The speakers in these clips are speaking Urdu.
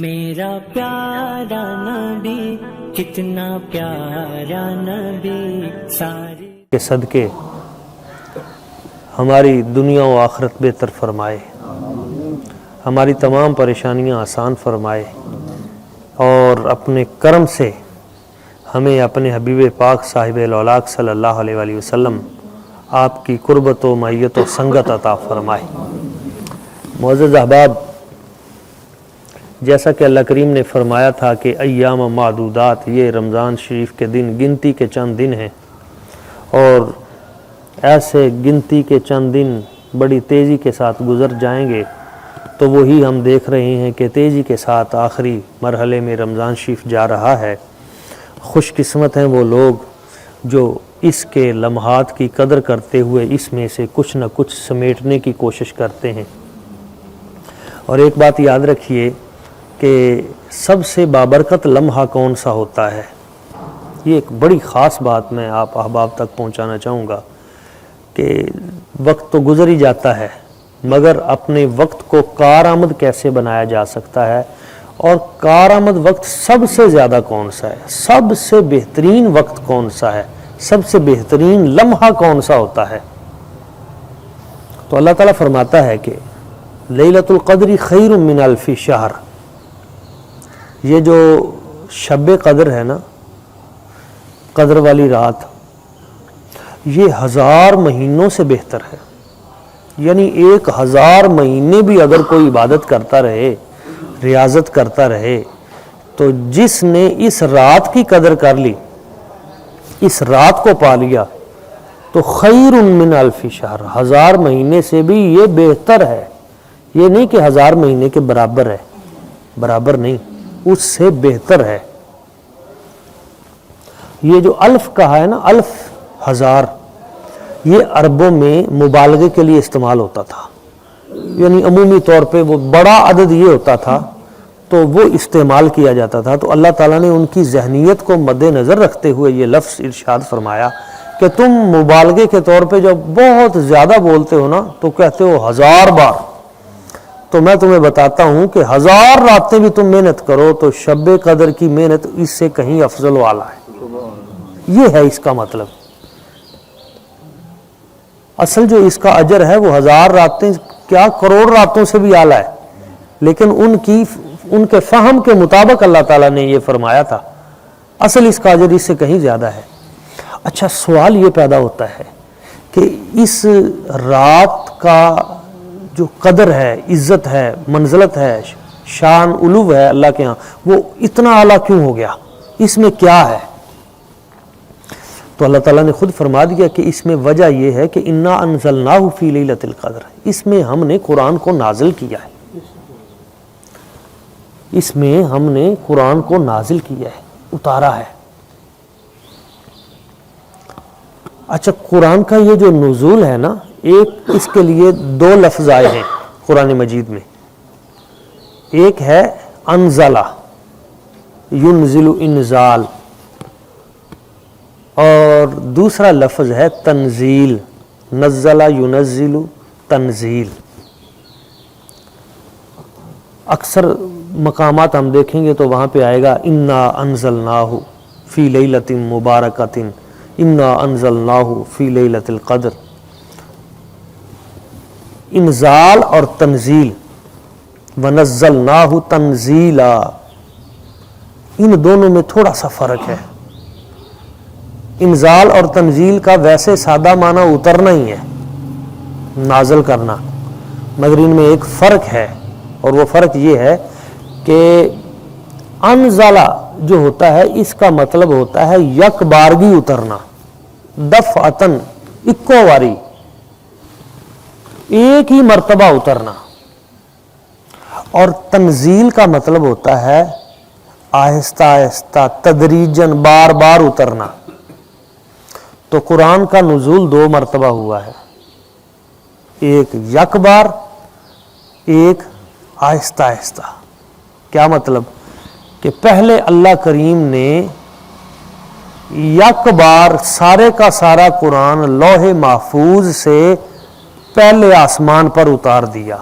میرا پیارا نبی کتنا پیارا نبی سارے کے صدقے ہماری دنیا و آخرت بہتر فرمائے، ہماری تمام پریشانیاں آسان فرمائے، اور اپنے کرم سے ہمیں اپنے حبیب پاک صاحب الاولاق صلی اللہ علیہ وآلہ وسلم آپ کی قربت و معیت و سنگت عطا فرمائے۔ معزز احباب، جیسا کہ اللہ کریم نے فرمایا تھا کہ ایام معدودات، یہ رمضان شریف کے دن گنتی کے چند دن ہیں، اور ایسے گنتی کے چند دن بڑی تیزی کے ساتھ گزر جائیں گے، تو وہی ہم دیکھ رہے ہیں کہ تیزی کے ساتھ آخری مرحلے میں رمضان شریف جا رہا ہے۔ خوش قسمت ہیں وہ لوگ جو اس کے لمحات کی قدر کرتے ہوئے اس میں سے کچھ نہ کچھ سمیٹنے کی کوشش کرتے ہیں۔ اور ایک بات یاد رکھیے کہ سب سے بابرکت لمحہ کون سا ہوتا ہے، یہ ایک بڑی خاص بات میں آپ احباب تک پہنچانا چاہوں گا کہ وقت تو گزر ہی جاتا ہے، مگر اپنے وقت کو کارآمد کیسے بنایا جا سکتا ہے، اور کارآمد وقت سب سے زیادہ کون سا ہے، سب سے بہترین وقت کون سا ہے، سب سے بہترین لمحہ کون سا ہوتا ہے۔ تو اللہ تعالیٰ فرماتا ہے کہ لیلۃ القدر خیر من الف شہر، یہ جو شب قدر ہے نا، قدر والی رات، یہ 1000 مہینوں سے بہتر ہے۔ یعنی 1000 مہینے بھی اگر کوئی عبادت کرتا رہے، ریاضت کرتا رہے، تو جس نے اس رات کی قدر کر لی، اس رات کو پا لیا، تو خیر من الف شہر، 1000 مہینے سے بھی یہ بہتر ہے۔ یہ نہیں کہ 1000 مہینے کے برابر ہے، برابر نہیں، اس سے بہتر ہے۔ یہ جو الف کہا ہے نا، الف 1000، یہ عربوں میں مبالغے کے لیے استعمال ہوتا تھا، یعنی عمومی طور پہ وہ بڑا عدد یہ ہوتا تھا تو وہ استعمال کیا جاتا تھا۔ تو اللہ تعالیٰ نے ان کی ذہنیت کو مد نظر رکھتے ہوئے یہ لفظ ارشاد فرمایا کہ تم مبالغے کے طور پہ جب بہت زیادہ بولتے ہو نا تو کہتے ہو 1000 بار، تو میں تمہیں بتاتا ہوں کہ 1000 راتیں بھی تم محنت کرو تو شب قدر کی محنت اس سے کہیں افضل و اعلیٰ ہے۔ یہ ہے اس کا مطلب۔ اصل جو اس کا اجر ہے وہ 1000 راتیں کیا کروڑ راتوں سے بھی اعلیٰ ہے، لیکن ان کے فہم کے مطابق اللہ تعالیٰ نے یہ فرمایا تھا، اصل اس کا اجر اس سے کہیں زیادہ ہے۔ اچھا، سوال یہ پیدا ہوتا ہے کہ اس رات کا جو قدر ہے، عزت ہے، منزلت ہے، شان علو ہے اللہ کے ہاں، وہ اتنا اعلیٰ کیوں ہو گیا؟ اس میں کیا ہے؟ تو اللہ تعالیٰ نے خود فرما دیا کہ اس میں وجہ یہ ہے کہ انا انزلناہ فی لیلۃ القدر، اس میں ہم نے قرآن کو نازل کیا ہے، اس میں ہم نے قرآن کو نازل کیا ہے، اتارا ہے۔ اچھا، قرآن کا یہ جو نزول ہے نا، ایک اس کے لیے 2 لفظ آئے ہیں قرآن مجید میں، ایک ہے انزلہ، ینزل انزال، اور دوسرا لفظ ہے تنزیل، نزلہ ینزل تنزیل۔ اکثر مقامات ہم دیکھیں گے تو وہاں پہ آئے گا انا انزلناہ فی لیلۃ مبارکۃ، انا انزلناہ فی لیلۃ القدر۔ انزال اور تنزیل، ونزلناہ تنزیلا، ان دونوں میں تھوڑا سا فرق ہے۔ انزال اور تنزیل کا ویسے سادہ معنی اترنا ہی ہے، نازل کرنا، مگر ان میں ایک فرق ہے، اور وہ فرق یہ ہے کہ انزلہ جو ہوتا ہے اس کا مطلب ہوتا ہے یک بارگی اترنا، دفعتن، اکو واری، ایک ہی مرتبہ اترنا، اور تنزیل کا مطلب ہوتا ہے آہستہ آہستہ، تدریجاً، بار بار اترنا۔ تو قرآن کا نزول 2 مرتبہ ہوا ہے، ایک یک بار، ایک آہستہ آہستہ۔ کیا مطلب؟ کہ پہلے اللہ کریم نے یک بار سارے کا سارا قرآن لوح محفوظ سے پہلے آسمان پر اتار دیا،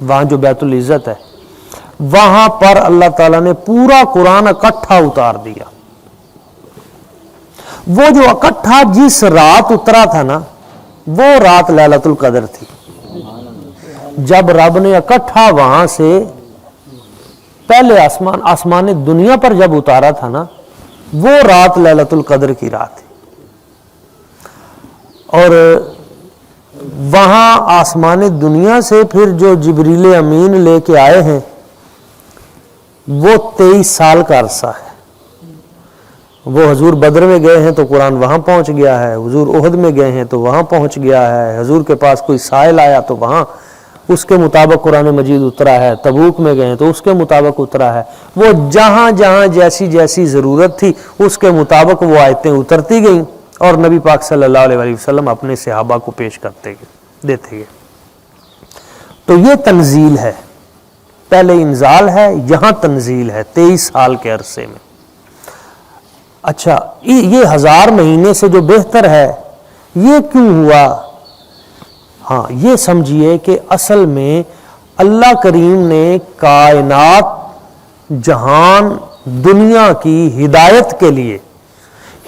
وہاں جو بیت العزت ہے، وہاں پر اللہ تعالیٰ نے پورا قرآن اکٹھا اتار دیا. وہ جو اکٹھا جس رات اترا تھا نا، وہ رات لیلۃ القدر تھی. جب رب نے اکٹھا وہاں سے پہلے آسمان دنیا پر جب اتارا تھا نا، وہ رات لیلۃ القدر کی رات تھی. اور وہاں آسمان دنیا سے پھر جو جبریل امین لے کے آئے ہیں وہ 23 سال کا عرصہ ہے. وہ حضور بدر میں گئے ہیں تو قرآن وہاں پہنچ گیا ہے، حضور احد میں گئے ہیں تو وہاں پہنچ گیا ہے، حضور کے پاس کوئی سائل آیا تو وہاں اس کے مطابق قرآن مجید اترا ہے، تبوک میں گئے ہیں تو اس کے مطابق اترا ہے. وہ جہاں جہاں جیسی جیسی ضرورت تھی اس کے مطابق وہ آیتیں اترتی گئیں اور نبی پاک صلی اللہ علیہ وسلم اپنے صحابہ کو پیش کرتے گئے، دیتے گئے. تو یہ تنزیل ہے، پہلے انزال ہے، یہاں تنزیل ہے 23 سال کے عرصے میں. اچھا، یہ 1000 مہینے سے جو بہتر ہے یہ کیوں ہوا؟ ہاں، یہ سمجھیے کہ اصل میں اللہ کریم نے کائنات، جہان، دنیا کی ہدایت کے لیے،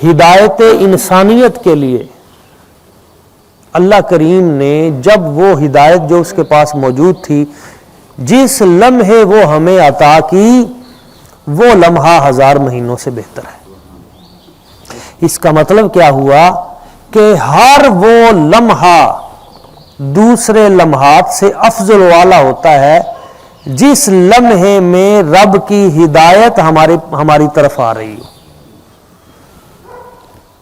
ہدایت انسانیت کے لیے اللہ کریم نے جب وہ ہدایت جو اس کے پاس موجود تھی جس لمحے وہ ہمیں عطا کی، وہ لمحہ 1000 مہینوں سے بہتر ہے. اس کا مطلب کیا ہوا کہ ہر وہ لمحہ دوسرے لمحات سے افضل والا ہوتا ہے جس لمحے میں رب کی ہدایت ہماری طرف آ رہی ہو.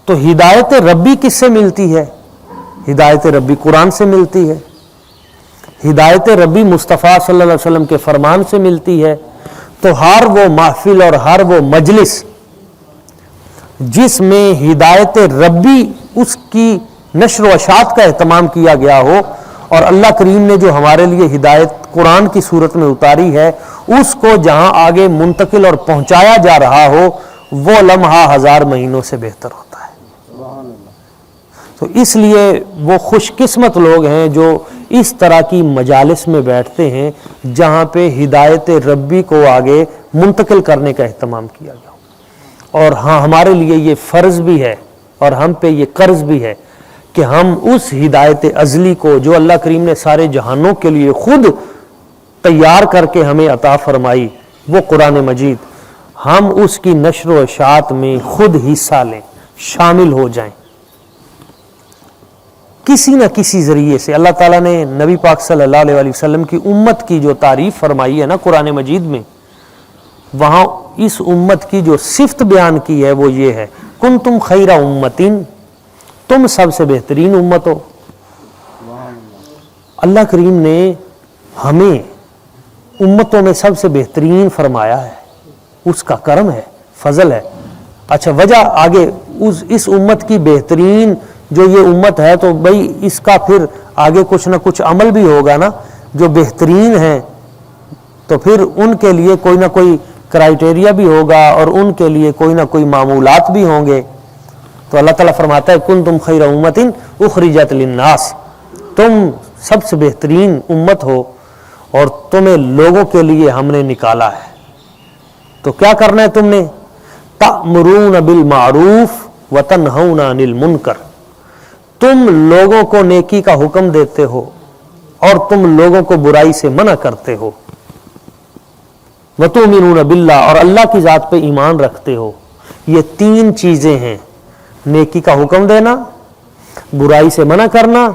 تو ہدایت ربی کس سے ملتی ہے؟ ہدایت ربی قرآن سے ملتی ہے، ہدایت ربی مصطفیٰ صلی اللہ علیہ وسلم کے فرمان سے ملتی ہے. تو ہر وہ محفل اور ہر وہ مجلس جس میں ہدایت ربی، اس کی نشر و اشاعت کا اہتمام کیا گیا ہو اور اللہ کریم نے جو ہمارے لیے ہدایت قرآن کی صورت میں اتاری ہے اس کو جہاں آگے منتقل اور پہنچایا جا رہا ہو، وہ لمحہ 1000 مہینوں سے بہتر ہوتا ہے. تو اس لیے وہ خوش قسمت لوگ ہیں جو اس طرح کی مجالس میں بیٹھتے ہیں جہاں پہ ہدایت ربی کو آگے منتقل کرنے کا اہتمام کیا گیا. اور ہاں، ہمارے لیے یہ فرض بھی ہے اور ہم پہ یہ قرض بھی ہے کہ ہم اس ہدایت ازلی کو جو اللہ کریم نے سارے جہانوں کے لیے خود تیار کر کے ہمیں عطا فرمائی، وہ قرآن مجید، ہم اس کی نشر و اشاعت میں خود حصہ لیں، شامل ہو جائیں. کسی نہ کسی ذریعے سے اللہ تعالیٰ نے نبی پاک صلی اللہ علیہ وسلم کی امت کی جو تعریف فرمائی ہے نا قرآن مجید میں، وہاں اس امت کی جو صفت بیان کی ہے وہ یہ ہے، کنتم خیر امتین، تم سب سے بہترین امت ہو. اللہ کریم نے ہمیں امتوں میں سب سے بہترین فرمایا ہے، اس کا کرم ہے، فضل ہے. اچھا، وجہ آگے اس امت کی بہترین جو یہ امت ہے تو بھئی اس کا پھر آگے کچھ نہ کچھ عمل بھی ہوگا نا. جو بہترین ہیں تو پھر ان کے لیے کوئی نہ کوئی کرائیٹیریا بھی ہوگا اور ان کے لیے کوئی نہ کوئی معمولات بھی ہوں گے. تو اللہ تعالیٰ فرماتا ہے کنتم خیر امت اخرجت للناس، تم سب سے بہترین امت ہو اور تمہیں لوگوں کے لیے ہم نے نکالا ہے. تو کیا کرنا ہے تم نے؟ تأمرون بالمعروف وتنہون عن المنکر، تم لوگوں کو نیکی کا حکم دیتے ہو اور تم لوگوں کو برائی سے منع کرتے ہو. وتؤمنون باللہ، اور اللہ کی ذات پہ ایمان رکھتے ہو. یہ 3 چیزیں ہیں، نیکی کا حکم دینا، برائی سے منع کرنا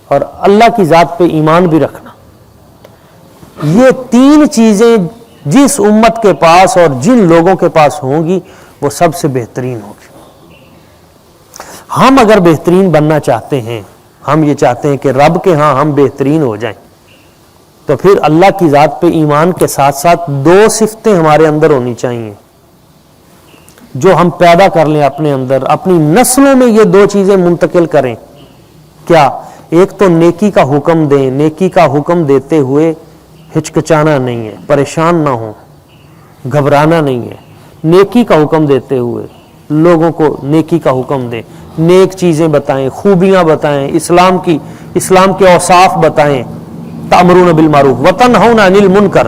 اور اللہ کی ذات پہ ایمان بھی رکھنا. یہ 3 چیزیں جس امت کے پاس اور جن لوگوں کے پاس ہوں گی وہ سب سے بہترین ہوگی. ہم اگر بہترین بننا چاہتے ہیں، ہم یہ چاہتے ہیں کہ رب کے ہاں ہم بہترین ہو جائیں، تو پھر اللہ کی ذات پہ ایمان کے ساتھ ساتھ 2 صفتیں ہمارے اندر ہونی چاہیے جو ہم پیدا کر لیں اپنے اندر، اپنی نسلوں میں یہ 2 چیزیں منتقل کریں. کیا؟ ایک تو نیکی کا حکم دیں، نیکی کا حکم دیتے ہوئے ہچکچانا نہیں ہے، پریشان نہ ہوں، گھبرانا نہیں ہے. نیکی کا حکم دیتے ہوئے لوگوں کو نیکی کا حکم دیں، نیک چیزیں بتائیں، خوبیاں بتائیں، اسلام کے اوصاف بتائیں. تأمرون بالمعروف وتنہون عن المنکر،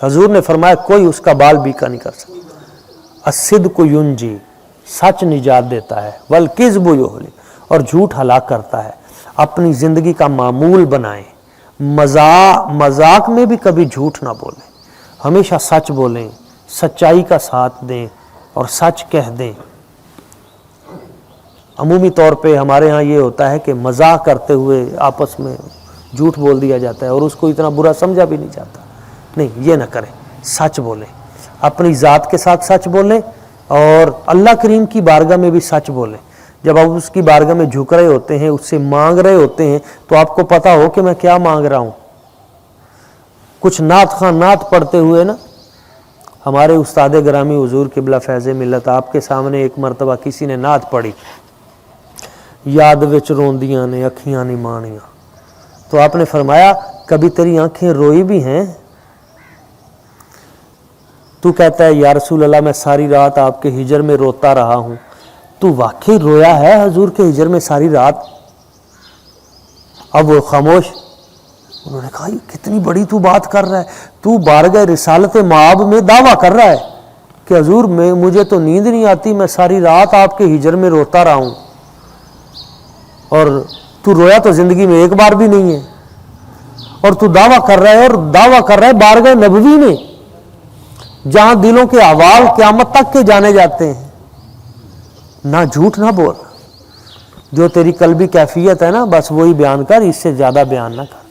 حضور نے فرمایا کوئی اس کا بال بیکا نہیں کر سکتا۔ الصدق ینجی، سچ نجات دیتا ہے، والکذب یہلک، اور جھوٹ ہلاک کرتا ہے۔ اپنی زندگی کا معمول بنائیں، مذاق میں بھی کبھی جھوٹ نہ بولیں، ہمیشہ سچ بولیں، سچائی کا ساتھ دیں اور سچ کہہ دیں۔ عمومی طور پہ ہمارے ہاں یہ ہوتا ہے کہ مذاق کرتے ہوئے آپس میں جھوٹ بول دیا جاتا ہے اور اس کو اتنا برا سمجھا بھی نہیں جاتا۔ نہیں، یہ نہ کریں، سچ بولیں، اپنی ذات کے ساتھ سچ بولیں اور اللہ کریم کی بارگاہ میں بھی سچ بولیں۔ جب آپ اس کی بارگاہ میں جھک رہے ہوتے ہیں، اس سے مانگ رہے ہوتے ہیں، تو آپ کو پتا ہو کہ میں کیا مانگ رہا ہوں۔ کچھ نعت خواں نعت پڑھتے ہوئے نا، ہمارے استاد گرامی حضور قبلہ فیض ملت آپ کے سامنے ایک مرتبہ کسی نے نعت پڑھی، یاد وچ روندیاں نے اکھیاں نہیں مانیاں، تو آپ نے فرمایا کبھی تیری آنکھیں روئی بھی ہیں؟ تو کہتا ہے یا رسول اللہ میں ساری رات آپ کے ہجر میں روتا رہا ہوں۔ تو واقعی رویا ہے حضور کے ہجر میں ساری رات؟ اب وہ خاموش۔ انہوں نے کہا یہ کتنی بڑی تو بات کر رہا ہے، تو بارگاہ رسالت مآب میں دعویٰ کر رہا ہے کہ حضور مجھے تو نیند نہیں آتی، میں ساری رات آپ کے ہجر میں روتا رہا ہوں، اور تو رویا تو زندگی میں ایک بار بھی نہیں ہے، اور تو دعویٰ کر رہا ہے، اور دعویٰ کر رہا ہے بارگاہ نبوی میں جہاں دلوں کے احوال قیامت تک کے جانے جاتے ہیں۔ نہ جھوٹ نہ بول، جو تیری قلبی کیفیت ہے نا بس وہی بیان کر، اس سے زیادہ بیان نہ کر۔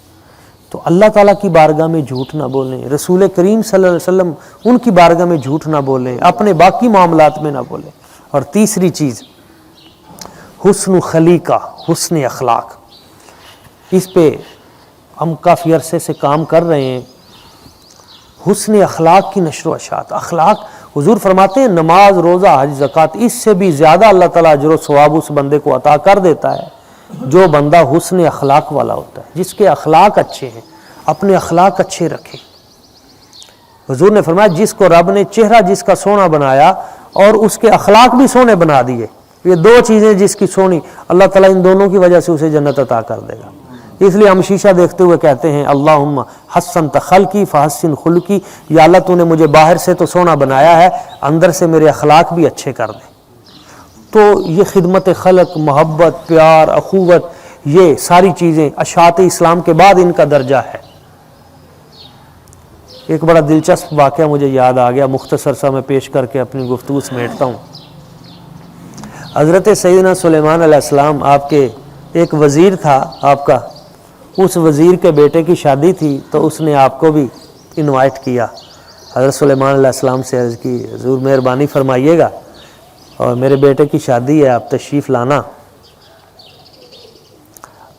تو اللہ تعالیٰ کی بارگاہ میں جھوٹ نہ بولیں، رسول کریم صلی اللہ علیہ وسلم ان کی بارگاہ میں جھوٹ نہ بولیں، اپنے باقی معاملات میں نہ بولیں۔ اور تیسری چیز حسن خلیقہ، حسن اخلاق، اس پہ ہم کافی عرصے سے کام کر رہے ہیں۔ حسن اخلاق کی نشر و اشاعت، اخلاق، حضور فرماتے ہیں نماز، روزہ، حج، زکوٰۃ، اس سے بھی زیادہ اللہ تعالیٰ اجر و ثواب اس بندے کو عطا کر دیتا ہے جو بندہ حسن اخلاق والا ہوتا ہے، جس کے اخلاق اچھے ہیں۔ اپنے اخلاق اچھے رکھیں۔ حضور نے فرمایا جس کو رب نے چہرہ جس کا سونا بنایا اور اس کے اخلاق بھی سونے بنا دیے، یہ دو چیزیں جس کی سونی، اللہ تعالیٰ ان دونوں کی وجہ سے اسے جنت عطا کر دے گا۔ اس لیے ہم شیشہ دیکھتے ہوئے کہتے ہیں اللہم حسنت خلقی فحسن خلقی، یا اللہ تو نے مجھے باہر سے تو سونا بنایا ہے، اندر سے میرے اخلاق بھی اچھے کر دے۔ تو یہ خدمت خلق، محبت، پیار، اخوت، یہ ساری چیزیں اشاعت اسلام کے بعد ان کا درجہ ہے۔ ایک بڑا دلچسپ واقعہ مجھے یاد آ گیا، مختصر سا میں پیش کر کے اپنی گفتگو سمیٹتا ہوں۔ حضرت سیدنا سلیمان علیہ السلام، آپ کے ایک وزیر تھا آپ کا، اس وزیر کے بیٹے کی شادی تھی تو اس نے آپ کو بھی انوائٹ کیا۔ حضرت سلیمان علیہ السلام سے عرض کی حضور مہربانی فرمائیے گا اور میرے بیٹے کی شادی ہے، آپ تشریف لانا۔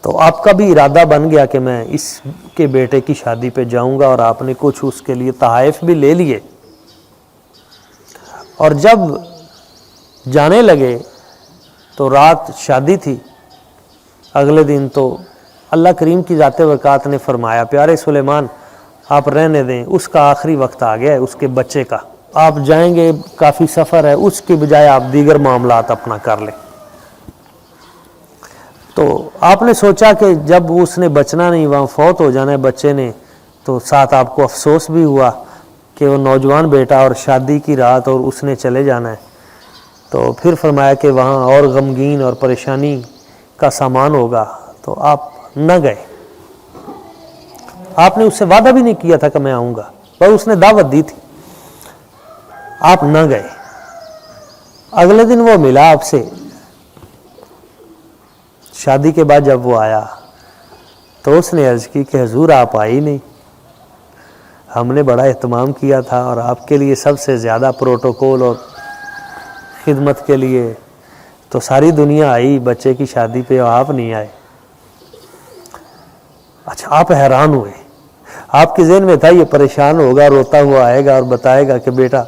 تو آپ کا بھی ارادہ بن گیا کہ میں اس کے بیٹے کی شادی پہ جاؤں گا، اور آپ نے کچھ اس کے لیے تحائف بھی لے لیے۔ اور جب جانے لگے تو رات شادی تھی، اگلے دن تو اللہ کریم کی ذات برکات نے فرمایا پیارے سلیمان آپ رہنے دیں، اس کا آخری وقت آ گیا ہے، اس کے بچے کا، آپ جائیں گے، کافی سفر ہے، اس کی بجائے آپ دیگر معاملات اپنا کر لیں۔ تو آپ نے سوچا کہ جب اس نے بچنا نہیں، وہاں فوت ہو جانا ہے بچے نے، تو ساتھ آپ کو افسوس بھی ہوا کہ وہ نوجوان بیٹا اور شادی کی رات اور اس نے چلے جانا ہے۔ تو پھر فرمایا کہ وہاں اور غمگین اور پریشانی کا سامان ہوگا، تو آپ نہ گئے۔ آپ نے اس سے وعدہ بھی نہیں کیا تھا کہ میں آؤں گا، پر اس نے دعوت دی تھی، آپ نہ گئے۔ اگلے دن وہ ملا آپ سے، شادی کے بعد جب وہ آیا تو اس نے عرض کی کہ حضور آپ آئی نہیں، ہم نے بڑا اہتمام کیا تھا اور آپ کے لیے سب سے زیادہ پروٹوکول اور خدمت کے لیے تو ساری دنیا آئی بچے کی شادی پہ، اور آپ نہیں آئے۔ اچھا، آپ حیران ہوئے، آپ کے ذہن میں تھا یہ پریشان ہوگا، روتا ہوا آئے گا اور بتائے گا کہ بیٹا،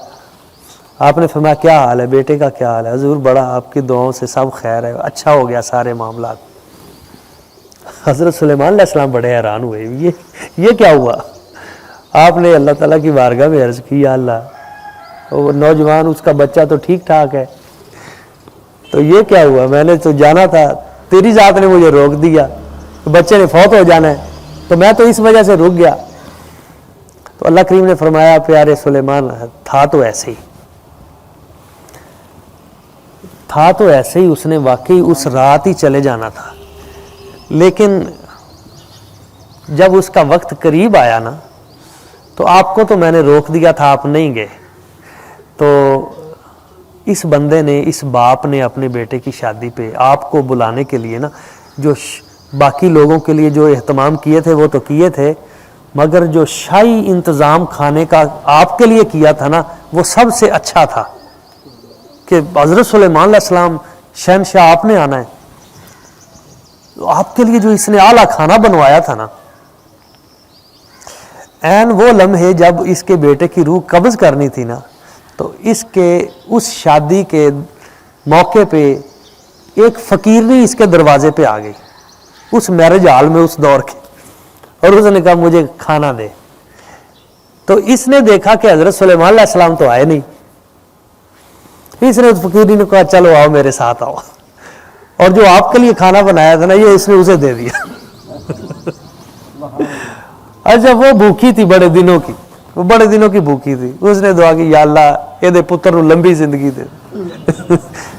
آپ نے فرمایا کیا حال ہے بیٹے کا، کیا حال ہے؟ حضور بڑا آپ کی دعاؤں سے سب خیر ہے، اچھا ہو گیا سارے معاملات۔ حضرت سلیمان علیہ السلام بڑے حیران ہوئے، یہ کیا ہوا؟ آپ نے اللہ تعالیٰ کی بارگاہ میں عرض کی یا اللہ وہ نوجوان اس کا بچہ تو ٹھیک ٹھاک ہے، تو یہ کیا ہوا؟ میں نے تو جانا تھا، تیری ذات نے مجھے روک دیا، بچے نے فوت ہو جانا ہے، تو میں تو اس وجہ سے رک گیا۔ تو اللہ کریم نے فرمایا پیارے سلیمان تھا تو ایسے ہی اس نے واقعی اس رات ہی چلے جانا تھا، لیکن جب اس کا وقت قریب آیا نا تو آپ کو تو میں نے روک دیا تھا، آپ نہیں گئے۔ تو اس بندے نے، اس باپ نے اپنے بیٹے کی شادی پہ آپ کو بلانے کے لیے نا، جو باقی لوگوں کے لیے جو اہتمام کیے تھے وہ تو کیے تھے، مگر جو شاہی انتظام کھانے کا آپ کے لیے کیا تھا نا وہ سب سے اچھا تھا کہ حضرت سلیمان علیہ السلام شہنشاہ آپ نے آنا ہے، تو آپ کے لیے جو اس نے اعلیٰ کھانا بنوایا تھا نا، این وہ لمحے جب اس کے بیٹے کی روح قبض کرنی تھی نا، تو اس شادی کے موقع پہ ایک فقیرنی اس کے دروازے پہ آ گئی، اس میرج ہال میں اس دور کے، اور اس نے کہا مجھے کھانا دے۔ تو اس نے دیکھا کہ حضرت سلیمان علیہ السلام تو آئے نہیں، اس نے اس فقیرنی نے کہا چلو آؤ میرے ساتھ آؤ، اور جو آپ کے لیے کھانا بنایا تھا نا یہ اس نے اسے دے دیا۔ اچھا وہ بھوکی تھی بڑے دنوں کی بھوکی تھی، اس نے دعا کی یا اللہ یہ پتر نو لمبی زندگی دے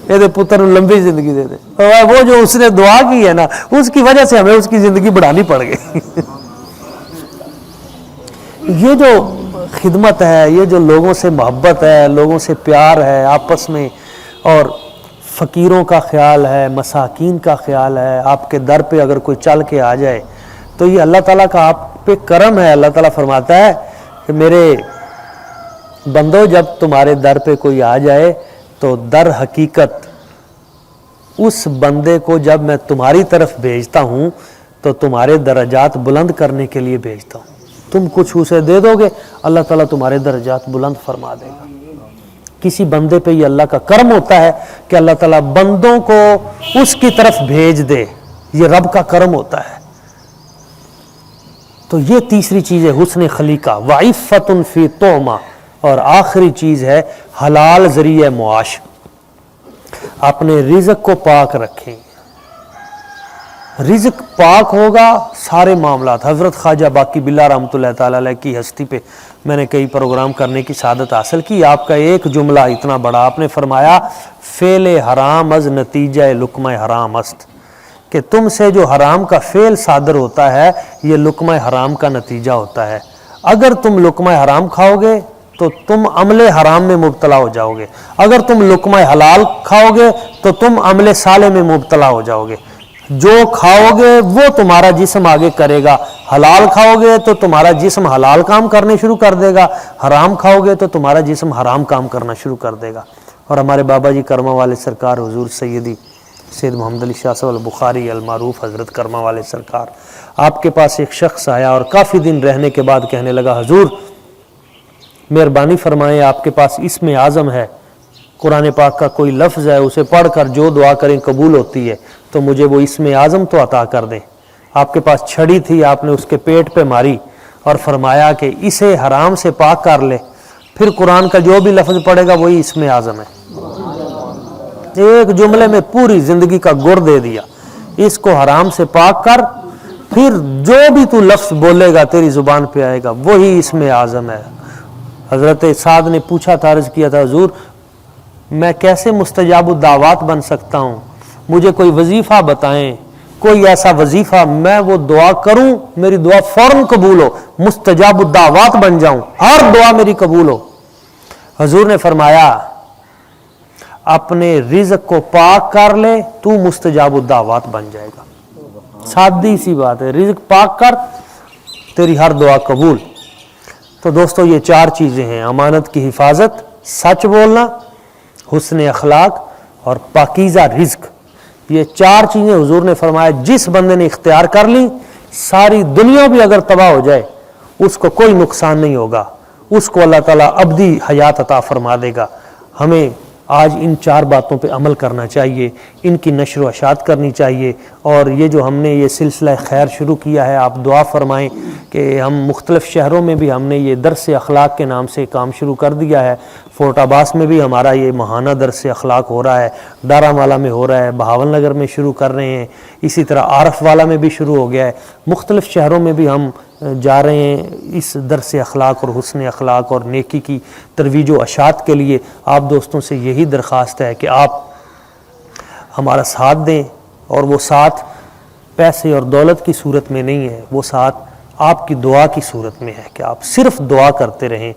یہ پتر نو لمبی زندگی دے دے۔ وہ جو اس نے دعا کی ہے نا اس کی وجہ سے ہمیں اس کی زندگی بڑھانی پڑ گئی۔ یہ جو خدمت ہے، یہ جو لوگوں سے محبت ہے، لوگوں سے پیار ہے آپس میں، اور فقیروں کا خیال ہے، مساکین کا خیال ہے، آپ کے در پہ اگر کوئی چل کے آ جائے تو یہ اللہ تعالیٰ کا آپ پہ کرم ہے۔ اللہ تعالیٰ فرماتا ہے کہ میرے بندو جب تمہارے در پہ کوئی آ جائے تو در حقیقت اس بندے کو جب میں تمہاری طرف بھیجتا ہوں تو تمہارے درجات بلند کرنے کے لیے بھیجتا ہوں۔ تم کچھ اسے دے دو گے اللہ تعالیٰ تمہارے درجات بلند فرما دے گا۔ کسی بندے پہ یہ اللہ کا کرم ہوتا ہے کہ اللہ تعالیٰ بندوں کو اس کی طرف بھیج دے، یہ رب کا کرم ہوتا ہے۔ تو یہ تیسری چیز ہے حسن خلیقہ، وعفۃ فی طعمہ، اور آخری چیز ہے حلال ذریعہ معاش۔ اپنے رزق کو پاک رکھیں، رزق پاک ہوگا سارے معاملات۔ حضرت خواجہ باقی باللہ رحمۃ اللہ تعالی علیہ کی ہستی پہ میں نے کئی پروگرام کرنے کی سعادت حاصل کی۔ آپ کا ایک جملہ اتنا بڑا، آپ نے فرمایا فعل حرام از نتیجہ لقمہ حرام است، کہ تم سے جو حرام کا فعل صادر ہوتا ہے یہ لقمہ حرام کا نتیجہ ہوتا ہے۔ اگر تم لقمہ حرام کھاؤ گے تو تم عمل حرام میں مبتلا ہو جاؤ گے، اگر تم لقمہ حلال کھاؤ گے تو تم عمل صالح میں مبتلا ہو جاؤ گے۔ جو کھاؤ گے وہ تمہارا جسم آگے کرے گا، حلال کھاؤ گے تو تمہارا جسم حلال کام کرنے شروع کر دے گا، حرام کھاؤ گے تو تمہارا جسم حرام کام کرنا شروع کر دے گا۔ اور ہمارے بابا جی کرما والے سرکار حضور سیدی سید محمد علی شاہ صاحب البخاری المعروف حضرت کرما والے سرکار، آپ کے پاس ایک شخص آیا اور کافی دن رہنے کے بعد کہنے لگا حضور مہربانی فرمائیں، آپ کے پاس اسم اعظم ہے، قرآن پاک کا کوئی لفظ ہے اسے پڑھ کر جو دعا کریں قبول ہوتی ہے، تو مجھے وہ اسم اعظم تو عطا کر دیں۔ آپ کے پاس چھڑی تھی، آپ نے اس کے پیٹ پہ ماری اور فرمایا کہ اسے حرام سے پاک کر لے، پھر قرآن کا جو بھی لفظ پڑھے گا وہی اسم اعظم ہے۔ ایک جملے میں پوری زندگی کا گر دے دیا، اس کو حرام سے پاک کر، پھر جو بھی تو لفظ بولے گا تیری زبان پہ آئے گا وہی اسم اعظم ہے۔ حضرت سعد نے پوچھا تھا، عرض کیا تھا حضور میں کیسے مستجاب الدعوات بن سکتا ہوں، مجھے کوئی وظیفہ بتائیں، کوئی ایسا وظیفہ میں وہ دعا کروں میری دعا فوراً قبول ہو، مستجاب الدعوات بن جاؤں، ہر دعا میری قبول ہو۔ حضور نے فرمایا اپنے رزق کو پاک کر لے تو مستجاب الدعوات بن جائے گا۔ سادی سی بات ہے، رزق پاک کر تیری ہر دعا قبول۔ تو دوستو یہ چار چیزیں ہیں، امانت کی حفاظت، سچ بولنا، حسن اخلاق اور پاکیزہ رزق۔ یہ چار چیزیں حضور نے فرمایا جس بندے نے اختیار کر لی ساری دنیا بھی اگر تباہ ہو جائے اس کو کوئی نقصان نہیں ہوگا، اس کو اللہ تعالیٰ ابدی حیات عطا فرما دے گا۔ ہمیں آج ان چار باتوں پہ عمل کرنا چاہیے، ان کی نشر و اشاعت کرنی چاہیے، اور یہ جو ہم نے یہ سلسلہ خیر شروع کیا ہے آپ دعا فرمائیں کہ ہم مختلف شہروں میں بھی ہم نے یہ درس اخلاق کے نام سے کام شروع کر دیا ہے۔ فورٹ عباس میں بھی ہمارا یہ ماہانہ درس اخلاق ہو رہا ہے، ڈارا والا میں ہو رہا ہے، بہاول نگر میں شروع کر رہے ہیں، اسی طرح عارف والا میں بھی شروع ہو گیا ہے۔ مختلف شہروں میں بھی ہم جا رہے ہیں اس درس اخلاق اور حسن اخلاق اور نیکی کی ترویج و اشاعت کے لیے، آپ دوستوں سے یہی درخواست ہے کہ آپ ہمارا ساتھ دیں، اور وہ ساتھ پیسے اور دولت کی صورت میں نہیں ہے، وہ ساتھ آپ کی دعا کی صورت میں ہے کہ آپ صرف دعا کرتے رہیں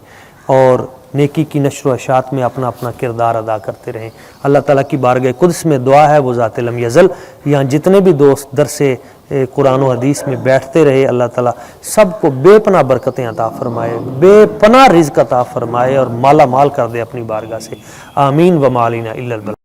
اور نیکی کی نشر و اشاعت میں اپنا اپنا کردار ادا کرتے رہیں۔ اللہ تعالیٰ کی بارگاہ قدس میں دعا ہے، وہ ذات لم یزل یہاں جتنے بھی دوست درس قرآن و حدیث میں بیٹھتے رہے، اللہ تعالیٰ سب کو بے پناہ برکتیں عطا فرمائے، بے پناہ رزق عطا فرمائے اور مالا مال کر دے اپنی بارگاہ سے، آمین۔ وما علینا الا البلاغ۔